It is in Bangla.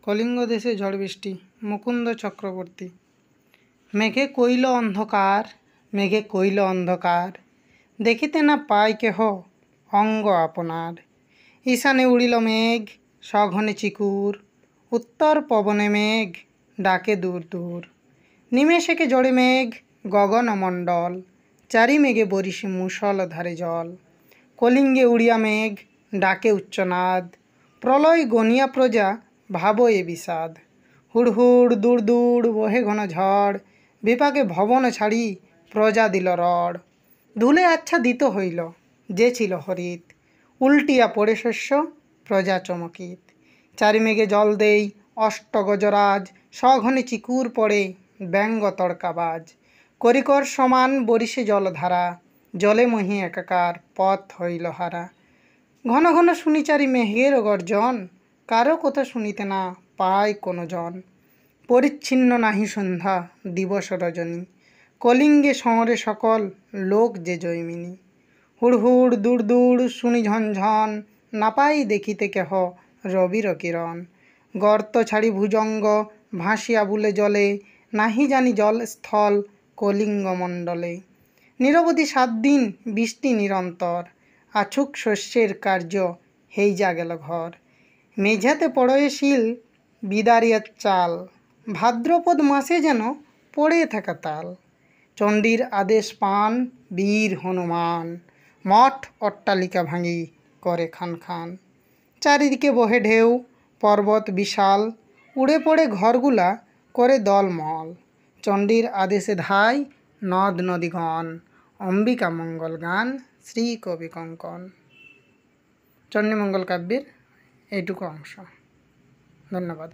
কলিঙ্গ দেশে ঝড় বৃষ্টি। মুকুন্দ চক্রবর্তী। মেঘে কইল অন্ধকার, মেঘে কইল অন্ধকার, দেখিতে না পায় কেহ অঙ্গ আপনার। ঈশানে উড়িল মেঘ, সঘনে চিকুর, উত্তর পবনে মেঘ ডাকে দূর দূর। নিমেষেকে জড়ে মেঘ গগন মণ্ডল, চারি মেঘে বরিশি মুষল ধারে জল। কলিঙ্গে উড়িয়া মেঘ ডাকে উচ্চনাদ, প্রলয় গনিয়া প্রজা ভাবো এ বিষাদ। হুড় হুড় দূর দূর বহে ঘন ঝড়, বিপাকে ভবন ছাড়ি প্রজা দিল রড়। ধুলে আচ্ছাদিত হইল যে ছিল হরিত, উল্টিয়া পড়ে শস্য প্রজা চমকিত। চারি মেঘে জল দেই অষ্ট গজরাজ, সঘনে চিকুর পড়ে ব্যঙ্গ তড়কাবাজ। করিকর সমান বরিশে জলধারা, জলে মহি একাকার পথ হইল হারা। ঘন ঘন শুনি চারি মেঘের গর্জন, কারো কথা শুনিতে না পায় কোনো জন। পরিচ্ছিন্ন নাহি সন্ধ্যা দিবস রজনী, কলিঙ্গে শহরে সকল লোক যে জৈমিনী। হুড় হুড় দূর দূর শুনি ঝনঝন, না পাই দেখিতে কেহ রবির কিরণ। গর্ত ছাড়ি ভুজঙ্গ ভাসিয়া বুলে জলে, নাহি জানি জল স্থল কলিঙ্গ মণ্ডলে। নিরবধি 7 দিন বৃষ্টি নিরন্তর, আছুক শস্যের কার্য হেইজা গেল ঘর। মেঝাতে পড়য়ে শিল বিদারিয়ার চাল, ভাদ্রপদ মাসে যেন পড়ে থাকা তাল। চণ্ডীর আদেশ পান বীর হনুমান, মঠ অট্টালিকা ভাঙি করে খান খান। চারিদিকে বহে ঢেউ পর্বত বিশাল, উড়ে পড়ে ঘরগুলা করে দলমল। চণ্ডীর আদেশে ধায় নদ নদীগণ, অম্বিকা মঙ্গল গান শ্রী কবি কঙ্কন। চণ্ডীমঙ্গল কাব্যের এইটুকু অংশ। ধন্যবাদ।